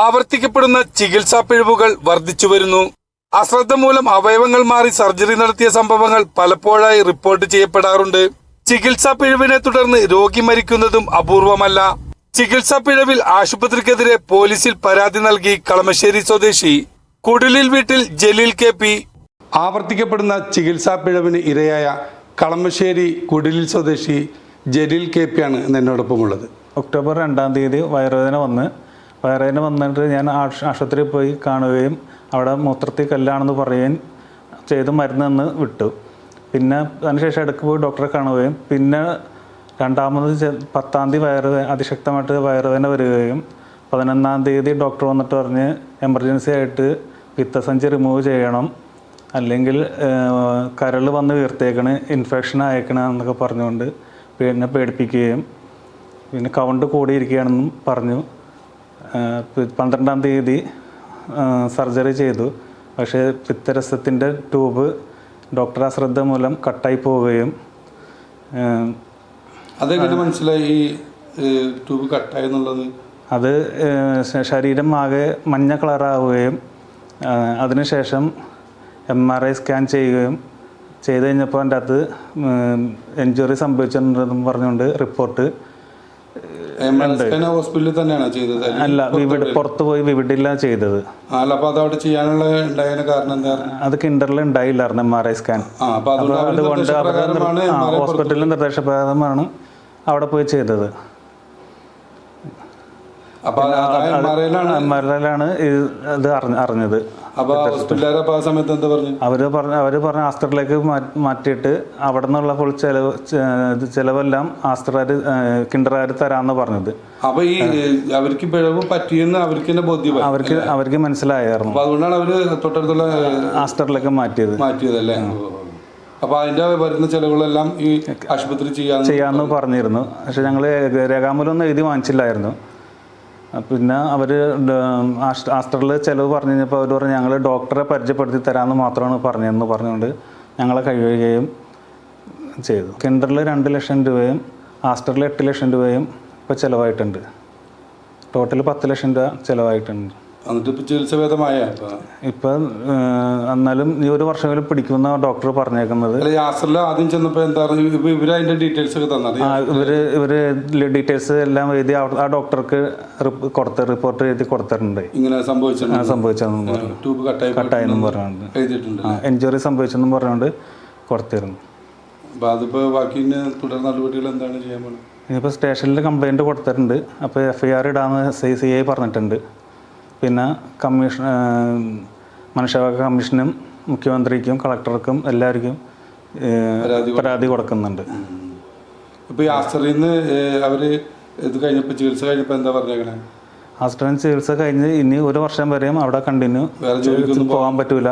ആവർത്തിക്കപ്പെടുന്ന ചികിത്സാ പിഴവുകൾ വർദ്ധിച്ചുവരുന്നു. അശ്രദ്ധ മൂലം അവയവങ്ങൾ മാറി സർജറി നടത്തിയ സംഭവങ്ങൾ പലപ്പോഴായി റിപ്പോർട്ട് ചെയ്യപ്പെടാറുണ്ട്. ചികിത്സാ പിഴവിനെ തുടർന്ന് രോഗി മരിക്കുന്നതും അപൂർവമല്ല. ചികിത്സാ പിഴവിൽ ആശുപത്രിക്കെതിരെ പോലീസിൽ പരാതി നൽകി കളമശ്ശേരി സ്വദേശി കുടിലിൽ വീട്ടിൽ ജലീൽ KP. ആവർത്തിക്കപ്പെടുന്ന ചികിത്സാ പിഴവിന് ഇരയായ കളമശ്ശേരി കുടിലിൽ സ്വദേശി ജലീൽ KP ആണ് എന്നോടൊപ്പമുള്ളത്. ഒക്ടോബർ 2-ാം തീയതി വയറുവേദന വന്നിട്ട് ഞാൻ ആശുപത്രിയിൽ പോയി കാണുകയും അവിടെ മൂത്രത്തിൽ കല്ലാണെന്ന് പറയുകയും ചെയ്ത് മരുന്ന് തന്ന് വിട്ടു. പിന്നെ അതിനുശേഷം ഇടയ്ക്ക് പോയി ഡോക്ടറെ കാണുകയും പിന്നെ രണ്ടാമത് 10-ാം തീയതി അതിശക്തമായിട്ട് വയറുവേദന വരികയും 11-ാം തീയതി ഡോക്ടർ വന്നിട്ട് പറഞ്ഞ് എമർജൻസി ആയിട്ട് പിത്തസഞ്ചി റിമൂവ് ചെയ്യണം, അല്ലെങ്കിൽ കരൾ വന്ന് വീർത്തേക്കണ്, ഇൻഫെക്ഷൻ അയക്കണം എന്നൊക്കെ പറഞ്ഞുകൊണ്ട് പിന്നെ പേടിപ്പിക്കുകയും പിന്നെ കൗണ്ട് കൂടിയിരിക്കുകയാണെന്നും പറഞ്ഞു. 12-ാം തീയതി സർജറി ചെയ്തു. പക്ഷേ പിത്തരസത്തിൻ്റെ ട്യൂബ് ഡോക്ടർ അശ്രദ്ധ മൂലം കട്ടായി പോവുകയും. അതെങ്ങനെ മനസ്സിലായി ഈ ട്യൂബ് കട്ടായി എന്നുള്ളത്? അത് ശരീരം ആകെ മഞ്ഞ കളറാവുകയും അതിനുശേഷം MRI സ്കാൻ ചെയ്യുകയും ചെയ്ത് കഴിഞ്ഞപ്പോൾ അതിൻ്റെ അകത്ത് ഇഞ്ചുറി സംഭവിച്ചിട്ടുണ്ടെന്നും പറഞ്ഞുകൊണ്ട് റിപ്പോർട്ട്. ഹോസ്പിറ്റലിൽ തന്നെയാണ് ചെയ്തത്? അല്ല, പുറത്ത് പോയി വിവിഡില്ല ചെയ്തത്. അത് കിൻഡറിൽ ഉണ്ടായില്ലായിരുന്നു MRI സ്കാൻ. അപ്പോൾ അതുകൊണ്ട് ഹോസ്പിറ്റലിൽ നിർദ്ദേശപ്രകാരമാണ് അവിടെ പോയി ചെയ്തത്. MRIയിലാണ് ഇത് അറിഞ്ഞത്. അവര് പറഞ്ഞ ആസ്ത്രയിലേക്ക് മാറ്റിയിട്ട് അവിടെ നിന്നുള്ള ഫുൾ ചെലവെല്ലാം കിൻഡറുകാർ തരാമെന്ന് പറഞ്ഞത്. അവർക്ക് മനസ്സിലായിരുന്നു. ആസ്ത്രയിലേക്ക് മാറ്റിയതല്ലേ. അപ്പൊ അതിന്റെ വരുന്ന ചെലവുകളെല്ലാം ഈ ആശുപത്രി ചെയ്യാന്ന് പറഞ്ഞിരുന്നു. പക്ഷെ ഞങ്ങൾ രേഖാമൂലമൊന്നും എഴുതി വാങ്ങിച്ചില്ലായിരുന്നു. പിന്നെ അവർ ആസ്ത്രയിൽ ചിലവ് പറഞ്ഞു കഴിഞ്ഞപ്പോൾ അവർ പറഞ്ഞു ഞങ്ങൾ ഡോക്ടറെ പരിചയപ്പെടുത്തി തരാമെന്ന് മാത്രമാണ് പറഞ്ഞതെന്ന് പറഞ്ഞുകൊണ്ട് ഞങ്ങളെ കഴിയുകയും ചെയ്തു. കിൻഡറിൽ 2 ലക്ഷം രൂപയും ആസ്റ്ററിൽ 8 ലക്ഷം രൂപയും ഇപ്പോൾ ചിലവായിട്ടുണ്ട്. ടോട്ടൽ 10 ലക്ഷം രൂപ ചിലവായിട്ടുണ്ട്. ചികിത്സ ഭേദമായ ഇപ്പം എന്നാലും ഈ 1 വർഷമെങ്കിലും പിടിക്കുമെന്ന ഡോക്ടർ പറഞ്ഞേക്കുന്നത്. ആദ്യം ചെന്നപ്പോൾ എന്താ ഡീറ്റെയിൽസ് ഒക്കെ തന്നത്? ഇവര് ഡീറ്റെയിൽസ് എല്ലാം എഴുതി ആ ഡോക്ടർക്ക് റിപ്പോർട്ട് എഴുതി കൊടുത്തിട്ടുണ്ട്. ഇങ്ങനെ സംഭവിച്ചെന്നും കട്ടായെന്നും പറഞ്ഞുകൊണ്ട് ഇഞ്ചുറി സംഭവിച്ചെന്നും പറഞ്ഞുകൊണ്ട് കൊടുത്തിരുന്നു. ഇനിയിപ്പോൾ സ്റ്റേഷനിൽ കംപ്ലൈൻറ്റ് കൊടുത്തിട്ടുണ്ട്. അപ്പോൾ FIR ഇടാമെന്ന് CI പറഞ്ഞിട്ടുണ്ട്. പിന്നെ മനുഷ്യാവകാശ കമ്മീഷനും മുഖ്യമന്ത്രിക്കും കളക്ടർക്കും എല്ലാവർക്കും പരാതി കൊടുക്കുന്നുണ്ട്. ഇപ്പോൾ ഈ ആസ്ത്രയിൽ അവർ ഇത് കഴിഞ്ഞപ്പോൾ ചികിത്സ കഴിഞ്ഞപ്പോൾ എന്താ പറഞ്ഞേക്കണേ? ആസ്ത്രയിൽ ചികിത്സ കഴിഞ്ഞ് ഇനി 1 വർഷം വരെയും അവിടെ കണ്ടിന്യൂ പോകാൻ പറ്റൂല,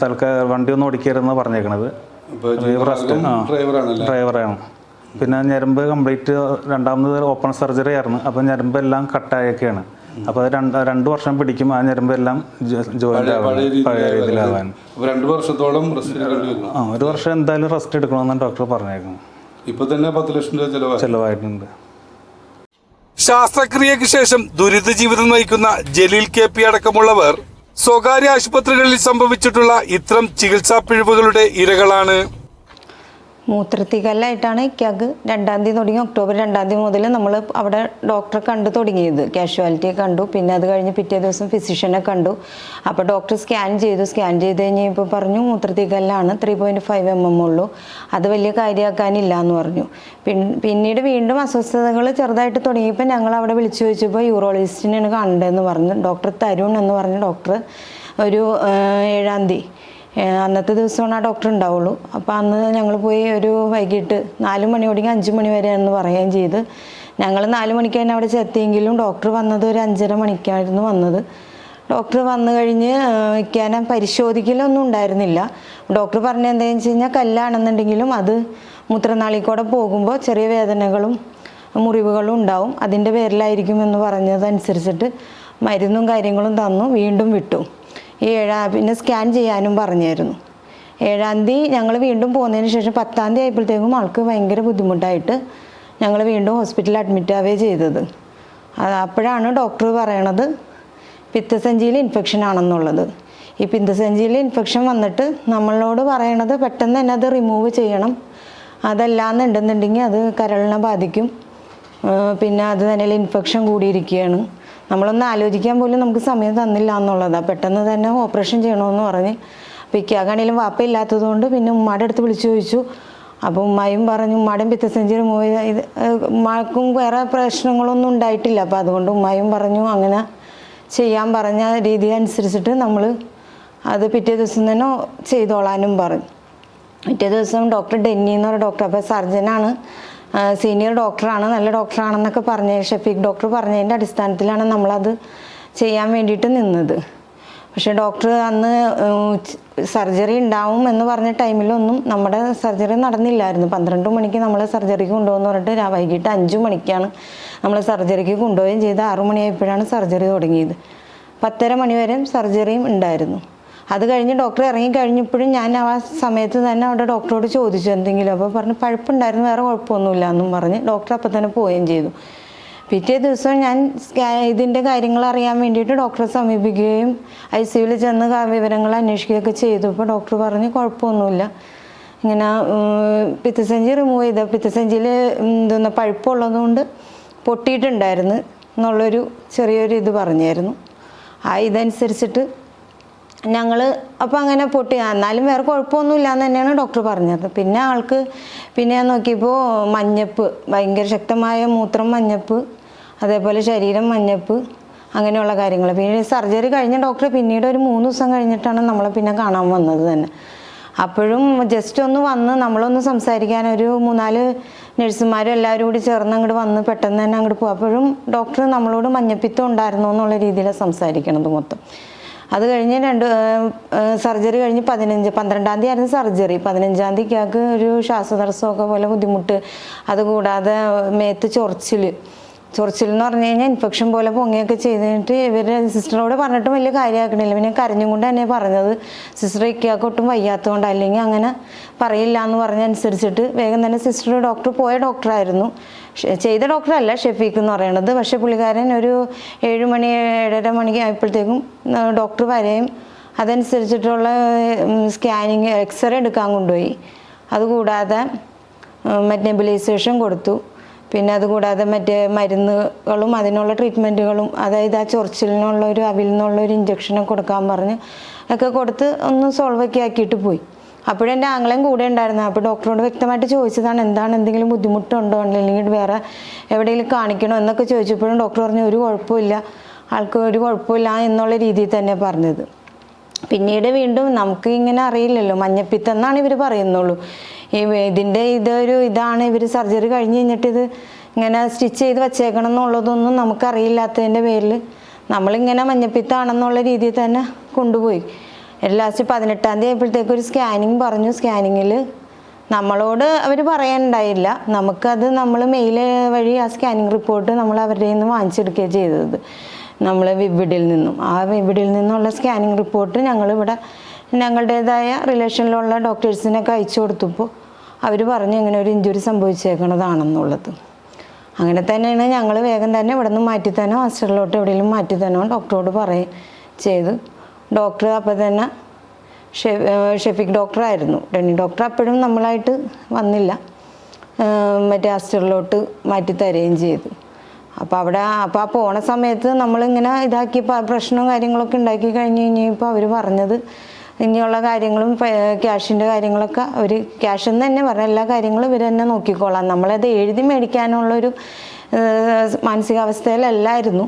തൽക്കാലം വണ്ടി ഒന്നും ഓടിക്കരുതെന്ന് പറഞ്ഞേക്കണത്. ഡ്രൈവറാണ്. പിന്നെ ഞരമ്പ് കംപ്ലീറ്റ് 2ാമത് ഓപ്പൺ സർജറി ആയിരുന്നു. അപ്പോൾ ഞരമ്പെല്ലാം കട്ടായൊക്കെയാണ്. അപ്പോൾ അത് 2 വർഷം പിടിക്കും ആ ഞരമ്പെല്ലാം ജോയിൻ്റ് ആവാൻ, പഴയ രീതിയിലാവാൻ. 2 വർഷത്തോളം 1 വർഷം എന്തായാലും റെസ്റ്റ് എടുക്കണമെന്നാണ് ഡോക്ടർ പറഞ്ഞേക്കുന്നത്. ഇപ്പോൾ തന്നെ 10 ലക്ഷം രൂപ ചിലവായിട്ടുണ്ട്. ശസ്ത്രക്രിയയ്ക്ക് ശേഷം ദുരിത ജീവിതം നയിക്കുന്ന ജലീൽ KP അടക്കമുള്ളവർ സ്വകാര്യ ആശുപത്രികളിൽ സംഭവിച്ചിട്ടുള്ള ഇത്തരം ചികിത്സാ പിഴവുകളുടെ ഇരകളാണ്. മൂത്രത്തിക്കല്ലായിട്ടാണ് ഇക്കാക്ക് 2-ാം തീയതി തുടങ്ങി. ഒക്ടോബർ 2-ാം തീയതി മുതൽ നമ്മൾ അവിടെ ഡോക്ടറെ കണ്ടു തുടങ്ങിയത്. കാഷ്വാലിറ്റിയെ കണ്ടു. പിന്നെ അത് കഴിഞ്ഞ് പിറ്റേ ദിവസം ഫിസിഷ്യനെ കണ്ടു. അപ്പോൾ ഡോക്ടർ സ്കാൻ ചെയ്തു കഴിഞ്ഞപ്പോൾ പറഞ്ഞു മൂത്രത്തിക്കല്ലാണ്, 3.5 mm ഉള്ളൂ, അത് വലിയ കാര്യമാക്കാനില്ല എന്ന് പറഞ്ഞു. പിന്നീട് വീണ്ടും അസ്വസ്ഥതകൾ ചെറുതായിട്ട് തുടങ്ങിയപ്പോൾ ഞങ്ങൾ അവിടെ വിളിച്ചു ചോദിച്ചപ്പോൾ യൂറോളജിസ്റ്റിനെയാണ് കാണേണ്ടതെന്ന് പറഞ്ഞു. ഡോക്ടർ തരുൺ എന്ന് പറഞ്ഞ ഡോക്ടർ ഒരു 7-ാം തീയതി അന്നത്തെ ദിവസമാണ് ആ ഡോക്ടർ ഉണ്ടാവുള്ളൂ. അപ്പോൾ അന്ന് ഞങ്ങൾ പോയി ഒരു വൈകിട്ട് 4 മണി തുടങ്ങി 5 മണി വരെ എന്ന് പറയുകയും ചെയ്ത്. ഞങ്ങൾ 4 മണിക്ക് തന്നെ അവിടെ ചെത്തിയെങ്കിലും ഡോക്ടർ വന്നത് ഒരു 5:30 മണിക്കായിരുന്നു വന്നത്. ഡോക്ടർ വന്നു കഴിഞ്ഞ് വയ്ക്കാൻ പരിശോധിക്കലൊന്നും ഉണ്ടായിരുന്നില്ല. ഡോക്ടർ പറഞ്ഞ എന്താണെന്ന് വെച്ച് കഴിഞ്ഞാൽ കല്ലാണെന്നുണ്ടെങ്കിലും അത് മൂത്രനാളിൽ കൂടെ പോകുമ്പോൾ ചെറിയ വേദനകളും മുറിവുകളും ഉണ്ടാവും, അതിൻ്റെ പേരിലായിരിക്കുമെന്ന് പറഞ്ഞതനുസരിച്ചിട്ട് മരുന്നും കാര്യങ്ങളും തന്നു. വീണ്ടും വിട്ടു. ഈ 7-ാം പിന്നെ സ്കാൻ ചെയ്യാനും പറഞ്ഞായിരുന്നു. 7-ാം തീയതി ഞങ്ങൾ വീണ്ടും പോകുന്നതിന് ശേഷം 10-ാം തീയതി ആയപ്പോഴത്തേക്കും ആൾക്ക് ഭയങ്കര ബുദ്ധിമുട്ടായിട്ട് ഞങ്ങൾ വീണ്ടും ഹോസ്പിറ്റലിൽ അഡ്മിറ്റ് ആവുകയാണ് ചെയ്തത്. അപ്പോഴാണ് ഡോക്ടർ പറയണത് പിത്തസഞ്ചിയിൽ ഇൻഫെക്ഷൻ ആണെന്നുള്ളത്. ഈ പിത്തസഞ്ചിയിൽ ഇൻഫെക്ഷൻ വന്നിട്ട് നമ്മളോട് പറയണത് പെട്ടെന്ന് തന്നെ അത് റിമൂവ് ചെയ്യണം, അതല്ലാന്നുണ്ടെന്നുണ്ടെങ്കിൽ അത് കരളിനെ ബാധിക്കും, പിന്നെ അത് തന്നെ ഇൻഫെക്ഷൻ കൂടിയിരിക്കുകയാണ്. നമ്മളൊന്ന് ആലോചിക്കാൻ പോലും നമുക്ക് സമയം തന്നില്ല എന്നുള്ളതാണ്. പെട്ടെന്ന് തന്നെ ഓപ്പറേഷൻ ചെയ്യണമെന്ന് പറഞ്ഞ്. അപ്പോൾ ഇക്കാകാണെങ്കിലും വാപ്പയില്ലാത്തത് കൊണ്ട് പിന്നെ ഉമ്മാടെ അടുത്ത് വിളിച്ചു ചോദിച്ചു. അപ്പോൾ ഉമ്മായും പറഞ്ഞു ഉമ്മാടെയും പിത്തസഞ്ചി റിമൂവ് ചെയ്ത് ഉമ്മാക്കും വേറെ പ്രശ്നങ്ങളൊന്നും ഉണ്ടായിട്ടില്ല. അപ്പോൾ അതുകൊണ്ട് ഉമ്മായും പറഞ്ഞു അങ്ങനെ ചെയ്യാൻ പറഞ്ഞ രീതി അനുസരിച്ചിട്ട് നമ്മൾ അത് പിറ്റേ ദിവസം തന്നെ ചെയ്തോളാനും പറഞ്ഞു. പിറ്റേ ദിവസം ഡോക്ടർ ഡെന്നി എന്ന് പറയുന്ന ഡോക്ടർ, അപ്പോൾ സർജനാണ്, സീനിയർ ഡോക്ടറാണ്, നല്ല ഡോക്ടറാണെന്നൊക്കെ പറഞ്ഞ ഷഫീഖ് ഡോക്ടർ പറഞ്ഞതിൻ്റെ അടിസ്ഥാനത്തിലാണ് നമ്മളത് ചെയ്യാൻ വേണ്ടിയിട്ട് നിന്നത്. പക്ഷേ ഡോക്ടർ അന്ന് സർജറി ഉണ്ടാവും എന്ന് പറഞ്ഞ ടൈമിലൊന്നും നമ്മുടെ സർജറി നടന്നില്ലായിരുന്നു. 12 മണിക്ക് നമ്മളെ സർജറിക്ക് കൊണ്ടുപോകുമെന്ന് പറഞ്ഞിട്ട് വൈകിട്ട് 5 മണിക്കാണ് നമ്മൾ സർജറിക്ക് കൊണ്ടുപോവുകയും ചെയ്ത് 6 മണിയായപ്പോഴാണ് സർജറി തുടങ്ങിയത്. 10:30 മണി വരെ സർജറിയും ഉണ്ടായിരുന്നു. അത് കഴിഞ്ഞ് ഡോക്ടർ ഇറങ്ങി കഴിഞ്ഞപ്പോഴും ഞാൻ ആ സമയത്ത് തന്നെ അവിടെ ഡോക്ടറോട് ചോദിച്ചു എന്തെങ്കിലും. അപ്പോൾ പറഞ്ഞു പഴുപ്പുണ്ടായിരുന്നു, വേറെ കുഴപ്പമൊന്നുമില്ല എന്നും പറഞ്ഞ് ഡോക്ടർ അപ്പം തന്നെ പോവുകയും ചെയ്തു. പിറ്റേ ദിവസം ഞാൻ ഇതിൻ്റെ കാര്യങ്ങൾ അറിയാൻ വേണ്ടിയിട്ട് ഡോക്ടറെ സമീപിക്കുകയും ICUവിൽ ചെന്ന് വിവരങ്ങൾ അന്വേഷിക്കുകയൊക്കെ ചെയ്തു. അപ്പോൾ ഡോക്ടർ പറഞ്ഞ് കുഴപ്പമൊന്നുമില്ല, ഇങ്ങനെ പിത്തസഞ്ചി റിമൂവ് ചെയ്ത പിത്തസഞ്ചിയിൽ പഴുപ്പുള്ളതുകൊണ്ട് പൊട്ടിയിട്ടുണ്ടായിരുന്നു എന്നുള്ളൊരു ചെറിയൊരു ഇത് പറഞ്ഞായിരുന്നു. ആ ഇതനുസരിച്ചിട്ട് ഞങ്ങൾ അപ്പോൾ അങ്ങനെ പൊട്ടി, എന്നാലും വേറെ കുഴപ്പമൊന്നുമില്ല എന്ന് തന്നെയാണ് ഡോക്ടർ പറഞ്ഞത്. പിന്നെ ആൾക്ക് പിന്നെ ഞാൻ നോക്കിയപ്പോൾ മഞ്ഞപ്പ്, ഭയങ്കര ശക്തമായ മൂത്രം മഞ്ഞപ്പ്, അതേപോലെ ശരീരം മഞ്ഞപ്പ്, അങ്ങനെയുള്ള കാര്യങ്ങൾ. പിന്നെ സർജറി കഴിഞ്ഞ ഡോക്ടർ പിന്നീട് ഒരു 3 ദിവസം കഴിഞ്ഞിട്ടാണ് നമ്മളെ പിന്നെ കാണാൻ വന്നത് തന്നെ. അപ്പോഴും ജസ്റ്റ് ഒന്ന് വന്ന് നമ്മളൊന്ന് സംസാരിക്കാൻ ഒരു 3-4 നഴ്സുമാരും എല്ലാവരും കൂടി ചേർന്ന് അങ്ങോട്ട് വന്ന് പെട്ടെന്ന് തന്നെ അങ്ങോട്ട് പോകും. അപ്പോഴും ഡോക്ടർ നമ്മളോട് മഞ്ഞപ്പിത്തം ഉണ്ടായിരുന്നു എന്നുള്ള രീതിയിലാണ് സംസാരിക്കണത് മൊത്തം. അത് കഴിഞ്ഞ് സർജറി കഴിഞ്ഞ് 12-ാം തീയതി ആയിരുന്നു സർജറി. 15-ാം തീയതിക്ക് ഒരു ശ്വാസതടസ്സമൊക്കെ പോലെ ബുദ്ധിമുട്ട്, അതുകൂടാതെ മേത്ത് ചൊറിച്ചിൽ എന്ന് പറഞ്ഞു കഴിഞ്ഞാൽ ഇൻഫെക്ഷൻ പോലെ പൊങ്ങിയൊക്കെ ചെയ്തിട്ട് ഇവരുടെ സിസ്റ്ററോട് പറഞ്ഞിട്ട് വലിയ കാര്യമാക്കണില്ല. പിന്നെ കരഞ്ഞും കൊണ്ട് തന്നെ പറഞ്ഞത് സിസ്റ്റർ ഇക്കാക്ക് ഒട്ടും വയ്യാത്തതുകൊണ്ട്, അല്ലെങ്കിൽ അങ്ങനെ പറയില്ല എന്ന് പറഞ്ഞനുസരിച്ചിട്ട് വേഗം തന്നെ സിസ്റ്റർ ഡോക്ടർ പോയ ഡോക്ടറായിരുന്നു, ചെയ്ത ഡോക്ടറല്ല ഷെഫീഖ് എന്ന് പറയണത്. പക്ഷേ പുള്ളിക്കാരൻ ഒരു 7 മണി 7:30 മണിക്ക് ആയപ്പോഴത്തേക്കും ഡോക്ടർ വരെയും അതനുസരിച്ചിട്ടുള്ള സ്കാനിങ് എക്സ്റേ എടുക്കാൻ കൊണ്ടുപോയി. അതുകൂടാതെ നെബുലൈസേഷൻ കൊടുത്തു. പിന്നെ അതുകൂടാതെ മറ്റേ മരുന്നുകളും അതിനുള്ള ട്രീറ്റ്മെൻറ്റുകളും, അതായത് ആ ചൊറിച്ചിലിനുള്ള അവിൽ നിന്നുള്ള ഒരു ഇഞ്ചക്ഷനൊക്കെ കൊടുക്കാൻ പറഞ്ഞ് ഒക്കെ കൊടുത്ത് ഒന്ന് സോൾവൊക്കെ ആക്കിയിട്ട് പോയി. അപ്പോഴെൻ്റെ ആങ്ങളെയും കൂടെ ഉണ്ടായിരുന്നു. അപ്പോൾ ഡോക്ടറോട് വ്യക്തമായിട്ട് ചോദിച്ചതാണ് എന്താണ്, എന്തെങ്കിലും ബുദ്ധിമുട്ടുണ്ടോ അല്ലെങ്കിൽ വേറെ എവിടെയെങ്കിലും കാണിക്കണോ എന്നൊക്കെ ചോദിച്ചപ്പോഴും ഡോക്ടർ പറഞ്ഞു ഒരു കുഴപ്പമില്ല, ആൾക്ക് ഒരു കുഴപ്പമില്ല എന്നുള്ള രീതിയിൽ തന്നെ പറഞ്ഞത്. പിന്നീട് വീണ്ടും നമുക്ക് ഇങ്ങനെ അറിയില്ലല്ലോ, മഞ്ഞപ്പിത്തം എന്നാണ് ഇവർ പറയുന്നുള്ളൂ. ഇതിൻ്റെ ഇതാണ് ഇവർ സർജറി കഴിഞ്ഞ് കഴിഞ്ഞിട്ട് ഇത് ഇങ്ങനെ സ്റ്റിച്ച് ചെയ്ത് വച്ചേക്കണം എന്നുള്ളതൊന്നും നമുക്കറിയില്ലാത്തതിൻ്റെ പേരിൽ നമ്മളിങ്ങനെ മഞ്ഞപ്പിത്താണെന്നുള്ള രീതിയിൽ തന്നെ കൊണ്ടുപോയി. ലാസ്റ്റ് 18-ാം തീയതി ആയപ്പോഴത്തേക്ക് ഒരു സ്കാനിങ് പറഞ്ഞു. സ്കാനിങ്ങിൽ നമ്മളോട് അവർ പറയാനുണ്ടായില്ല, നമുക്കത് നമ്മൾ മെയിൽ വഴി ആ സ്കാനിങ് റിപ്പോർട്ട് നമ്മൾ അവരുടെ നിന്ന് വാങ്ങിച്ചെടുക്കുകയാണ് ചെയ്തത്. നമ്മൾ വിവിഡിൽ നിന്നും നിന്നുള്ള സ്കാനിങ് റിപ്പോർട്ട് ഞങ്ങളിവിടെ ഞങ്ങളുടേതായ റിലേഷനിലുള്ള ഡോക്ടേഴ്സിനൊക്കെ അയച്ചു കൊടുത്തപ്പോൾ അവർ പറഞ്ഞു ഇങ്ങനെ ഒരു ഇഞ്ചുറി സംഭവിച്ചേക്കണതാണെന്നുള്ളത്. അങ്ങനെ തന്നെയാണ് ഞങ്ങൾ വേഗം തന്നെ ഇവിടെ നിന്ന് മാറ്റിത്തന്നോ ഹോസ്പിറ്റലിലോട്ട് എവിടെയെങ്കിലും മാറ്റിത്തന്നോ ഡോക്ടറോട് പറയുകയും ചെയ്തു. ഡോക്ടർ അപ്പോൾ തന്നെ ഷെഫീഖ് ഡോക്ടറായിരുന്നു. ഡെന്നി ഡോക്ടർ അപ്പോഴും നമ്മളായിട്ട് വന്നില്ല, മറ്റേ ഹോസ്പിറ്റലിലോട്ട് മാറ്റി തരുകയും ചെയ്തു. അപ്പോൾ ആ പോണ സമയത്ത് നമ്മളിങ്ങനെ ഇതാക്കി പ്രശ്നവും കാര്യങ്ങളൊക്കെ ഉണ്ടാക്കി കഴിഞ്ഞ് കഴിഞ്ഞപ്പോൾ അവർ പറഞ്ഞത് ഇനിയുള്ള കാര്യങ്ങളും ക്യാഷിൻ്റെ കാര്യങ്ങളൊക്കെ അവർ ക്യാഷ് എന്ന് തന്നെ പറഞ്ഞ എല്ലാ കാര്യങ്ങളും ഇവർ തന്നെ നോക്കിക്കോളാം, നമ്മളത് എഴുതി മേടിക്കാനുള്ളൊരു മാനസികാവസ്ഥയിലല്ലായിരുന്നു.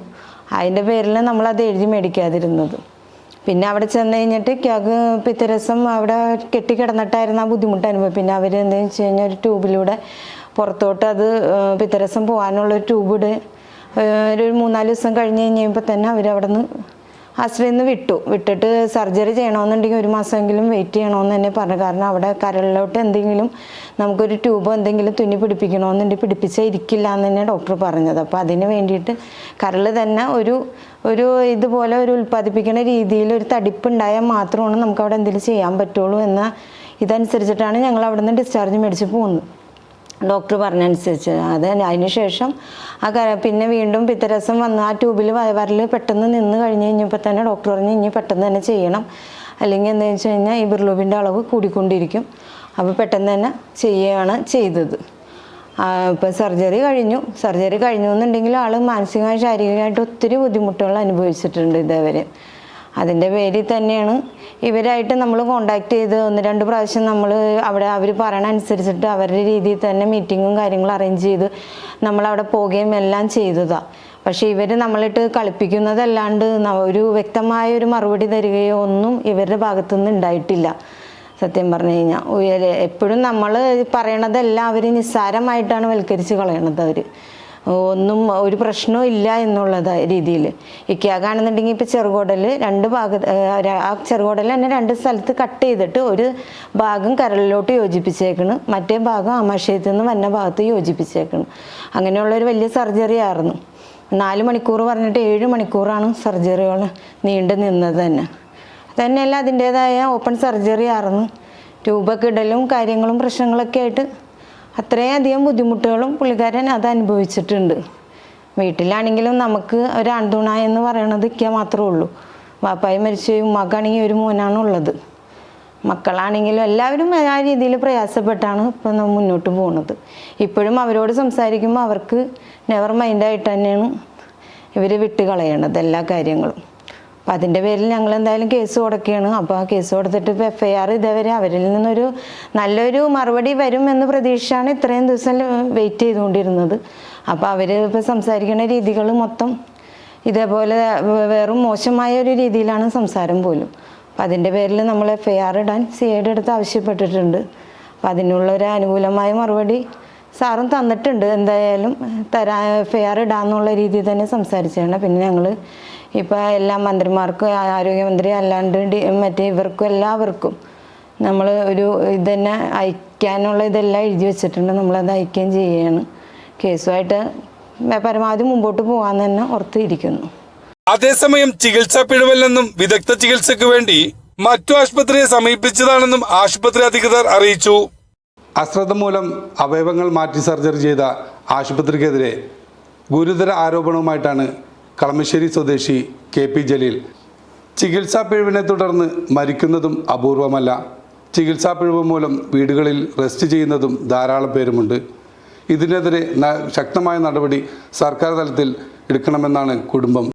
അതിൻ്റെ പേരിൽ നമ്മളത് എഴുതി മേടിക്കാതിരുന്നത്. പിന്നെ അവിടെ ചെന്ന് കഴിഞ്ഞിട്ട് ക്യാഗ് പിത്തരസം അവിടെ കെട്ടിക്കിടന്നിട്ടായിരുന്നു ആ ബുദ്ധിമുട്ട് അനുഭവം. പിന്നെ അവർ എന്താണെന്ന് വെച്ച് കഴിഞ്ഞാൽ ഒരു ട്യൂബിലൂടെ പുറത്തോട്ട് അത് പിത്തരസം പോകാനുള്ളൊരു ട്യൂബ് ഒരു 3-4 ദിവസം കഴിഞ്ഞ് കഴിഞ്ഞപ്പോൾ തന്നെ അവരവിടെ നിന്ന് ആശ്രയിൽ നിന്ന് വിട്ടിട്ട് സർജറി ചെയ്യണമെന്നുണ്ടെങ്കിൽ 1 മാസമെങ്കിലും വെയിറ്റ് ചെയ്യണമെന്ന് തന്നെ പറഞ്ഞു. കാരണം അവിടെ കരളിലോട്ട് എന്തെങ്കിലും നമുക്കൊരു ട്യൂബോ എന്തെങ്കിലും തുന്നി പിടിപ്പിക്കണമെന്നുണ്ടെങ്കിൽ പിടിപ്പിച്ചാൽ ഇരിക്കില്ല എന്ന് തന്നെ ഡോക്ടർ പറഞ്ഞത്. അപ്പോൾ അതിന് വേണ്ടിയിട്ട് കരൾ തന്നെ ഒരു ഇതുപോലെ ഒരു ഉൽപ്പാദിപ്പിക്കുന്ന രീതിയിൽ ഒരു തടിപ്പുണ്ടായാൽ മാത്രമാണ് നമുക്കവിടെ എന്തെങ്കിലും ചെയ്യാൻ പറ്റുള്ളൂ എന്ന ഇതനുസരിച്ചിട്ടാണ് ഞങ്ങൾ അവിടെ നിന്ന് ഡിസ്ചാർജ് മേടിച്ച് പോകുന്നത്. ഡോക്ടർ പറഞ്ഞനുസരിച്ച്. അതിന് ശേഷം പിന്നെ വീണ്ടും പിത്തരസം വന്ന് ആ ട്യൂബിൽ വരൽ പെട്ടെന്ന് നിന്ന് കഴിഞ്ഞ് കഴിഞ്ഞപ്പോൾ തന്നെ ഡോക്ടർ പറഞ്ഞ് ഇനി പെട്ടെന്ന് തന്നെ ചെയ്യണം, അല്ലെങ്കിൽ എന്താണെന്ന് വെച്ച് കഴിഞ്ഞാൽ ഈ ബിർലൂബിൻ്റെ അളവ് കൂടിക്കൊണ്ടിരിക്കും. അപ്പോൾ പെട്ടെന്ന് തന്നെ ചെയ്യുകയാണ് ചെയ്തത്. ഇപ്പം സർജറി കഴിഞ്ഞു എന്നുണ്ടെങ്കിൽ ആൾ മാനസികമായി ശാരീരികമായിട്ട് ഒത്തിരി ബുദ്ധിമുട്ടുകൾ അനുഭവിച്ചിട്ടുണ്ട് ഇതേവരെ. അതിൻ്റെ പേരിൽ തന്നെയാണ് ഇവരായിട്ട് നമ്മൾ കോണ്ടാക്ട് ചെയ്ത് 1-2 പ്രാവശ്യം നമ്മൾ അവിടെ അവർ പറയണ അനുസരിച്ചിട്ട് അവരുടെ രീതിയിൽ തന്നെ മീറ്റിങ്ങും കാര്യങ്ങളും അറേഞ്ച് ചെയ്ത് നമ്മളവിടെ പോവുകയും എല്ലാം ചെയ്തതാണ്. പക്ഷേ ഇവർ നമ്മളിട്ട് കളിപ്പിക്കുന്നതല്ലാണ്ട് ഒരു വ്യക്തമായ ഒരു മറുപടി തരികയോ ഒന്നും ഇവരുടെ ഭാഗത്തുനിന്ന് ഉണ്ടായിട്ടില്ല. സത്യം പറഞ്ഞു കഴിഞ്ഞാൽ എപ്പോഴും നമ്മൾ പറയണതെല്ലാം അവർ നിസ്സാരമായിട്ടാണ് വൽക്കരിച്ച് കളയണത്. അവർ ഒന്നും ഒരു പ്രശ്നവും ഇല്ല എന്നുള്ള രീതിയിൽ. ഇക്കാകാണെന്നുണ്ടെങ്കിൽ ഇപ്പോൾ ചെറുകുടൽ 2 ഭാഗത്ത് ആ ചെറുകുടൽ തന്നെ 2 സ്ഥലത്ത് കട്ട് ചെയ്തിട്ട് ഒരു ഭാഗം കരളിലോട്ട് യോജിപ്പിച്ചേക്കണം, മറ്റേ ഭാഗം ആമാശയത്തിൽ നിന്ന് വന്ന ഭാഗത്ത് യോജിപ്പിച്ചേക്കണം. അങ്ങനെയുള്ളൊരു വലിയ സർജറി ആയിരുന്നു. 4 മണിക്കൂർ പറഞ്ഞിട്ട് 7 മണിക്കൂറാണ് സർജറികൾ നീണ്ടു നിന്നത് തന്നെയല്ല അതിൻ്റേതായ ഓപ്പൺ സർജറി ആയിരുന്നു. ട്യൂബൊക്കെ ഇടലും കാര്യങ്ങളും പ്രശ്നങ്ങളൊക്കെ ആയിട്ട് അത്രയധികം ബുദ്ധിമുട്ടുകളും പുള്ളിക്കാരൻ അത് അനുഭവിച്ചിട്ടുണ്ട്. വീട്ടിലാണെങ്കിലും നമുക്ക് ഒരു ആൺതുണ എന്ന് പറയണത് ഇക്ക മാത്രമേ ഉള്ളൂ. വാപ്പായി മരിച്ചു, ഉമ്മാക്കാണെങ്കിൽ ഒരു മോനാണുള്ളത്. മക്കളാണെങ്കിലും എല്ലാവരും ആ രീതിയിൽ പ്രയാസപ്പെട്ടാണ് ഇപ്പം മുന്നോട്ട് പോകുന്നത്. ഇപ്പോഴും അവരോട് സംസാരിക്കുമ്പോൾ അവർക്ക് നെവർ മൈൻഡായിട്ട് തന്നെയാണ് ഇവർ വിട്ട് കളയണത് എല്ലാ കാര്യങ്ങളും. അപ്പം അതിൻ്റെ പേരിൽ ഞങ്ങൾ എന്തായാലും കേസ് കൊടുക്കുകയാണ്. അപ്പോൾ ആ കേസ് കൊടുത്തിട്ട് ഇപ്പോൾ FIR ഇതേവരെ അവരിൽ നിന്നൊരു നല്ലൊരു മറുപടി വരും എന്ന് പ്രതീക്ഷയാണ് ഇത്രയും ദിവസം വെയിറ്റ് ചെയ്തുകൊണ്ടിരുന്നത്. അപ്പോൾ അവർ ഇപ്പോൾ സംസാരിക്കുന്ന രീതികൾ മൊത്തം ഇതേപോലെ വെറും മോശമായ ഒരു രീതിയിലാണ് സംസാരം പോലും. അപ്പം അതിൻ്റെ പേരിൽ നമ്മൾ FIR ഇടാൻ CID അടുത്ത് ആവശ്യപ്പെട്ടിട്ടുണ്ട്. അപ്പം അതിനുള്ളൊരു അനുകൂലമായ മറുപടി സാറും തന്നിട്ടുണ്ട്. എന്തായാലും FIR ഇടാന്നുള്ള രീതിയിൽ തന്നെ സംസാരിച്ചാണ്. പിന്നെ ഞങ്ങൾ ഇപ്പോൾ എല്ലാ മന്ത്രിമാർക്കും ആരോഗ്യമന്ത്രി അല്ലാണ്ട് മറ്റേ ഇവർക്കും എല്ലാവർക്കും നമ്മൾ ഒരു ഇതന്നെ അയക്കാനുള്ള ഇതെല്ലാം എഴുതി വെച്ചിട്ടുണ്ട്. നമ്മളത് അയക്കുകയും ചെയ്യുകയാണ്. കേസുമായിട്ട് പരമാവധി മുമ്പോട്ട് പോകാൻ തന്നെ ഓർത്തിരിക്കുന്നു. അതേസമയം ചികിത്സാ പിഴവിൽ നിന്നും വിദഗ്ധ ചികിത്സയ്ക്ക് വേണ്ടി മറ്റു ആശുപത്രിയെ സമീപിച്ചതാണെന്നും ആശുപത്രി അധികൃതർ അറിയിച്ചു. അശ്രദ്ധ മൂലം അവയവങ്ങൾ മാറ്റി സർജറി ചെയ്ത ആശുപത്രിക്കെതിരെ ഗുരുതര ആരോപണവുമായിട്ടാണ് കളമശ്ശേരി സ്വദേശി KP ജലീൽ. ചികിത്സാ പിഴവിനെ തുടർന്ന് മരിക്കുന്നതും അപൂർവമല്ല. ചികിത്സാ പിഴവ് മൂലം വീടുകളിൽ റെസ്റ്റ് ചെയ്യുന്നതും ധാരാളം പേരുമുണ്ട്. ഇതിനെതിരെ ശക്തമായ നടപടി സർക്കാർ തലത്തിൽ എടുക്കണമെന്നാണ് കുടുംബം